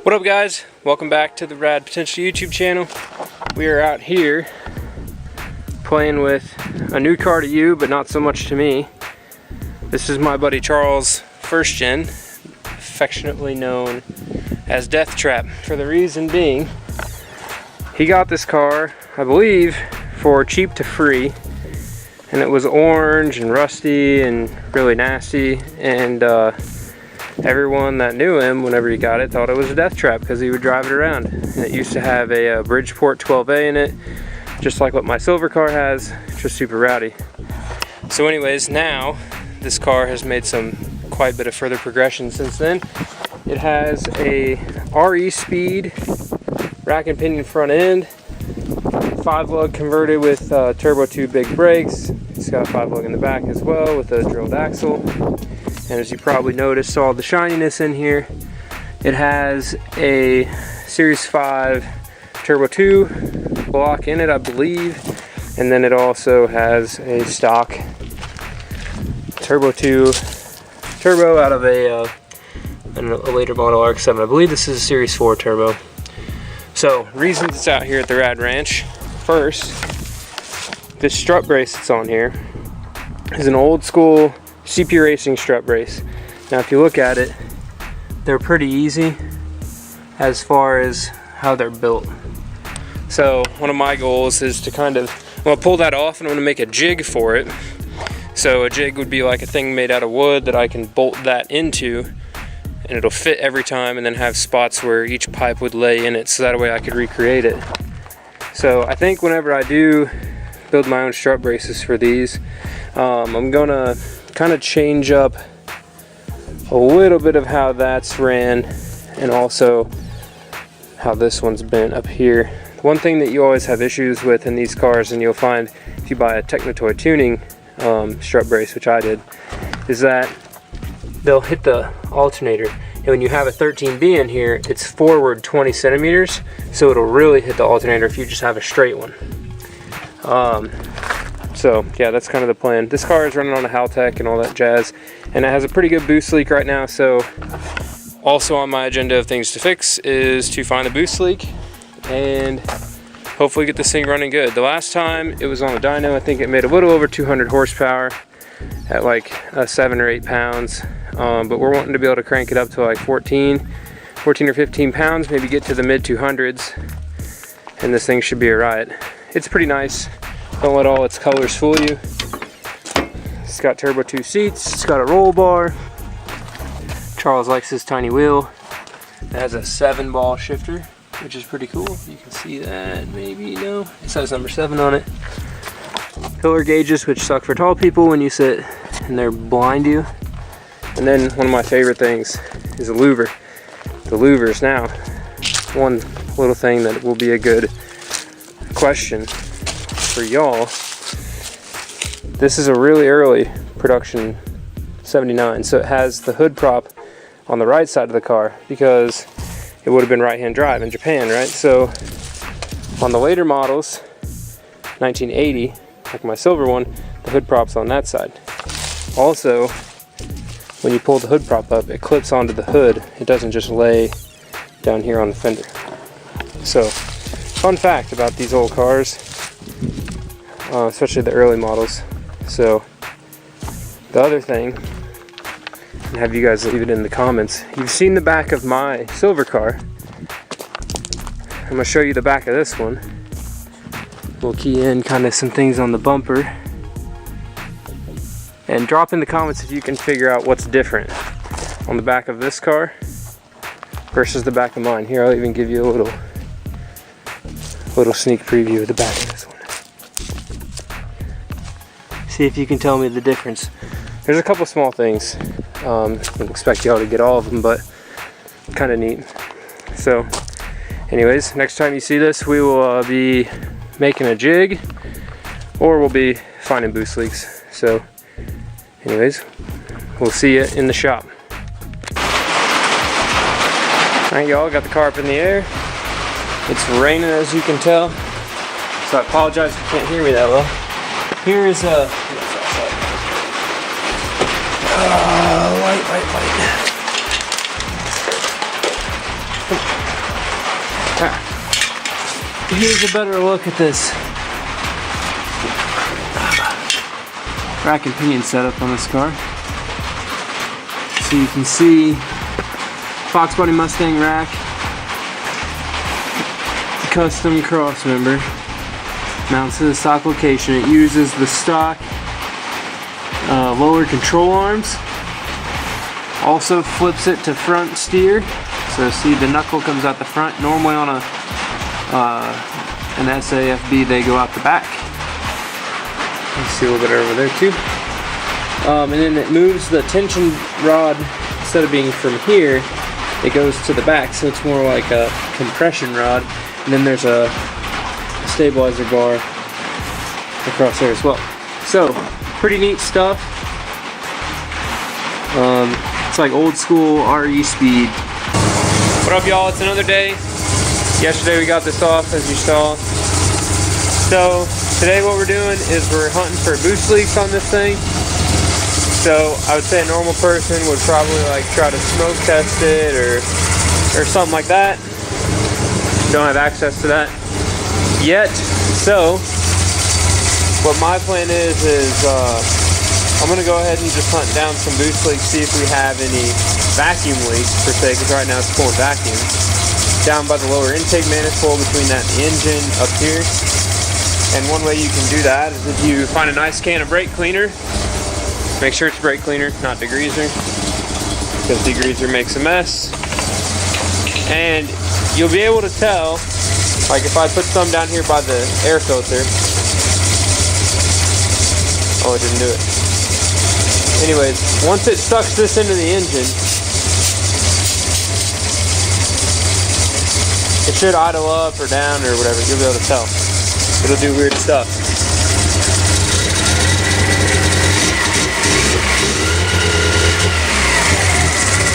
What up, guys? Welcome back to the RAD Potential YouTube channel. We are out here playing with a new car to you, but not so much to me. This is my buddy Charles' first gen, affectionately known as Death Trap, for the reason being he got this car, I believe, for cheap to free, and it was orange and rusty and really nasty, and everyone that knew him whenever he got it thought it was a Death Trap because he would drive it around. And it used to have a Bridgeport 12A in it, just like what my silver car has, just super rowdy. So anyways, now this car has made quite a bit of further progression since then. It has a RE speed rack and pinion front end, 5-lug converted with turbo 2 big brakes. It's got a 5-lug in the back as well with a drilled axle. And as you probably noticed all the shininess in here, it has a Series 5 Turbo 2 block in it, I believe. And then it also has a stock Turbo 2 turbo out of a later model Rx7. I believe this is a Series 4 turbo. So, reasons it's out here at the Rad Ranch. First, this strut brace that's on here is an old school CP Racing strut brace. Now if you look at it, they're pretty easy as far as how they're built. So one of my goals is to I'm gonna pull that off and I'm gonna make a jig for it. So a jig would be like a thing made out of wood that I can bolt that into, and it'll fit every time, and then have spots where each pipe would lay in it, so that way I could recreate it. So I think whenever I do build my own strut braces for these, I'm gonna kind of change up a little bit of how that's ran, and also how this one's bent up here. One thing that you always have issues with in these cars, and you'll find if you buy a Technotoy tuning strut brace, which I did, is that they'll hit the alternator, and when you have a 13B in here, it's forward 20 centimeters, so it'll really hit the alternator if you just have a straight one. So yeah, that's kind of the plan. This car is running on a Haltech and all that jazz, and it has a pretty good boost leak right now. So also on my agenda of things to fix is to find the boost leak and hopefully get this thing running good. The last time it was on a dyno, I think it made a little over 200 horsepower at like 7 or 8 pounds, but we're wanting to be able to crank it up to like 14 or 15 pounds, maybe get to the mid 200s, and this thing should be a riot. It's pretty nice. Don't let all its colors fool you. It's got turbo 2 seats, it's got a roll bar. Charles likes his tiny wheel. It has a 7-ball shifter, which is pretty cool. You can see that, maybe, no. It says number 7 on it. Pillar gauges, which suck for tall people when you sit and they're blind you. And then one of my favorite things is a louver. The louvers. Now, one little thing that will be a good question for y'all. This is a really early production 79, so it has the hood prop on the right side of the car because it would have been right-hand drive in Japan, right? So on the later models, 1980, like my silver one, the hood prop's on that side. Also, when you pull the hood prop up, it clips onto the hood. It doesn't just lay down here on the fender. So, fun fact about these old cars, especially the early models. So the other thing, and have you guys leave it in the comments, you've seen the back of my silver car. I'm going to show you the back of this one. We'll key in kind of some things on the bumper, and drop in the comments if you can figure out what's different on the back of this car versus the back of mine. Here, I'll even give you a little sneak preview of the back of this one. See if you can tell me the difference. There's a couple small things. I don't expect y'all to get all of them, but kind of neat. So anyways, next time you see this, we will be making a jig, or we'll be finding boost leaks. So anyways, we'll see you in the shop. Alright y'all, got the car up in the air. It's raining, as you can tell, so I apologize if you can't hear me that well. Here is a light. Here's a better look at this rack and pinion setup on this car. So you can see Fox Body Mustang rack, custom cross member, mounts to the stock location. It uses the stock lower control arms. Also flips it to front steer. So see, the knuckle comes out the front. Normally on an SAFB they go out the back. You see a little bit over there too. And then it moves the tension rod, instead of being from here, it goes to the back, so it's more like a compression rod. And then there's a stabilizer bar across there as well. So, pretty neat stuff. It's like old school RE speed. What up, y'all? It's another day. Yesterday we got this off, as you saw. So, today what we're doing is we're hunting for boost leaks on this thing. So I would say a normal person would probably like try to smoke test it or something like that. Don't have access to that yet. So what my plan is I'm gonna go ahead and just hunt down some boost leaks, see if we have any vacuum leaks per se, because right now it's pulling vacuum down by the lower intake manifold between that and the engine up here. And one way you can do that is if you find a nice can of brake cleaner. Make sure it's brake cleaner, not degreaser, because degreaser makes a mess. And you'll be able to tell, like if I put some down here by the air filter. Oh, it didn't do it. Anyways, once it sucks this into the engine, it should idle up or down or whatever. You'll be able to tell. It'll do weird stuff.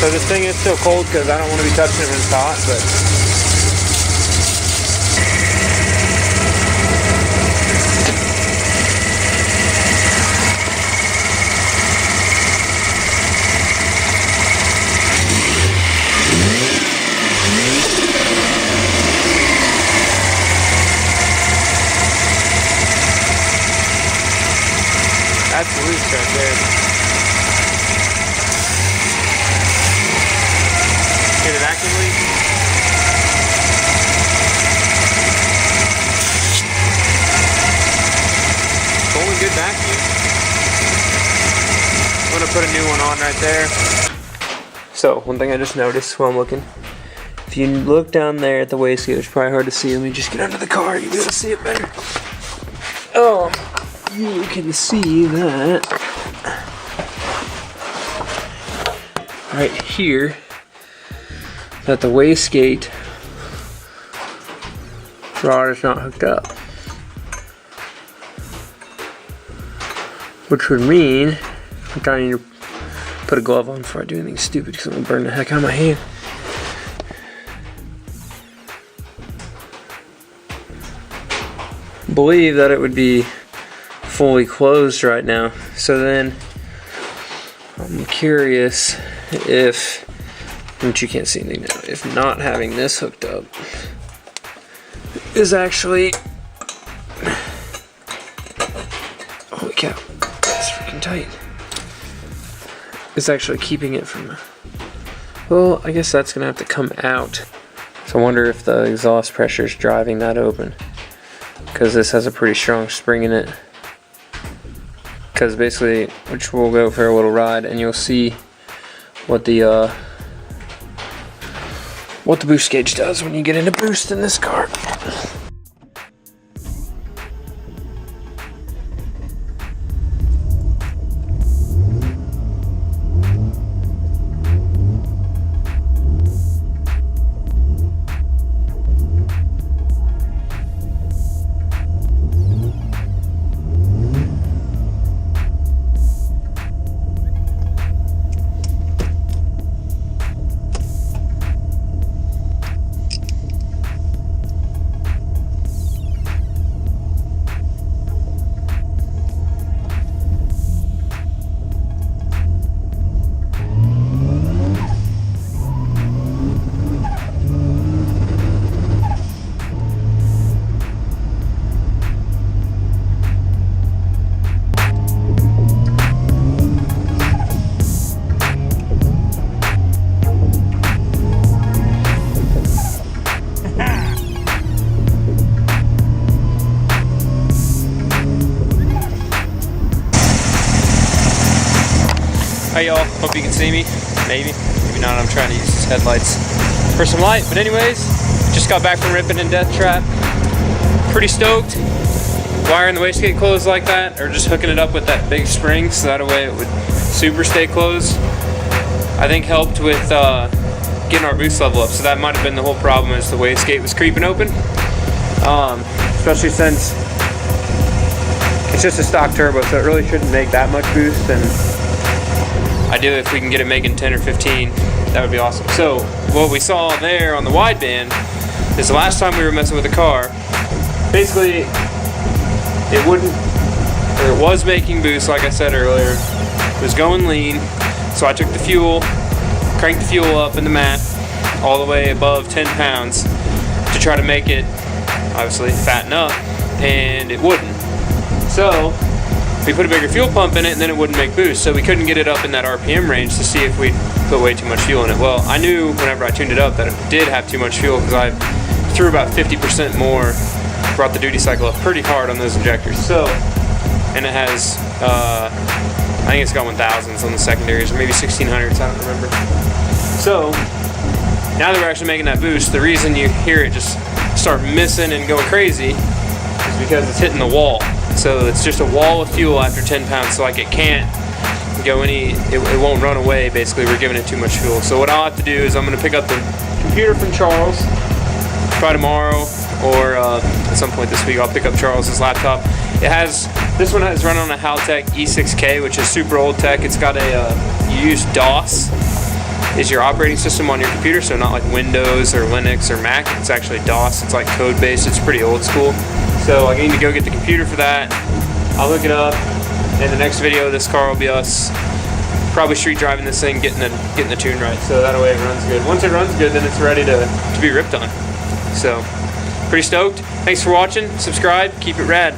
So this thing is still cold because I don't want to be touching it when it's hot, but that's loose right there. Get it actively. Only good vacuum. I'm gonna put a new one on right there. So, one thing I just noticed while I'm looking. If you look down there at the wastegate, it's probably hard to see. Let me just get under the car, you'll be able to see it better. Oh, you can see that right here, that the wastegate rod is not hooked up. Which would mean, I need to put a glove on before I do anything stupid because I'm going to burn the heck out of my hand. Believe that it would be fully closed right now. So then, I'm curious if, which you can't see anything now, if not having this hooked up is actually, holy cow, that's freaking tight. It's actually keeping it from, well, I guess that's gonna have to come out. So I wonder if the exhaust pressure is driving that open, because this has a pretty strong spring in it. Because basically, which we'll go for a little ride and you'll see what the boost gauge does when you get into boost in this car. Hey y'all, hope you can see me. Maybe not. I'm trying to use these headlights for some light. But anyways, just got back from ripping in Death Trap. Pretty stoked. Wiring the wastegate closed like that, or just hooking it up with that big spring so that way it would super stay closed, I think helped with getting our boost level up. So that might have been the whole problem, is the wastegate was creeping open. Especially since it's just a stock turbo, so it really shouldn't make that much boost. And ideally, if we can get it making 10 or 15, that would be awesome. So what we saw there on the wideband is the last time we were messing with the car, basically it wouldn't, or it was making boost like I said earlier. It was going lean, so I took the fuel, cranked the fuel up in the mat all the way above 10 pounds to try to make it, obviously, fatten up, and it wouldn't. So we put a bigger fuel pump in it, and then it wouldn't make boost, so we couldn't get it up in that RPM range to see if we'd put way too much fuel in it. Well, I knew whenever I tuned it up that it did have too much fuel, because I threw about 50% more, brought the duty cycle up pretty hard on those injectors. So, and it has, I think it's got 1000s on the secondaries, or maybe 1600s, I don't remember. So, now that we're actually making that boost, the reason you hear it just start missing and going crazy is because it's hitting the wall. So it's just a wall of fuel after 10 pounds, so like it can't go it won't run away. Basically, we're giving it too much fuel. So what I'll have to do is I'm going to pick up the computer from Charles, try tomorrow, or at some point this week I'll pick up Charles's laptop. This one is running on a Haltech E6K, which is super old tech. It's got you use DOS is your operating system on your computer, so not like Windows or Linux or Mac. It's actually DOS. It's like code based. It's pretty old school. So I need to go get the computer for that. I'll hook it up. In the next video, this car will be us probably street driving this thing, getting the tune right. So that way it runs good. Once it runs good, then it's ready to be ripped on. So pretty stoked. Thanks for watching. Subscribe. Keep it rad.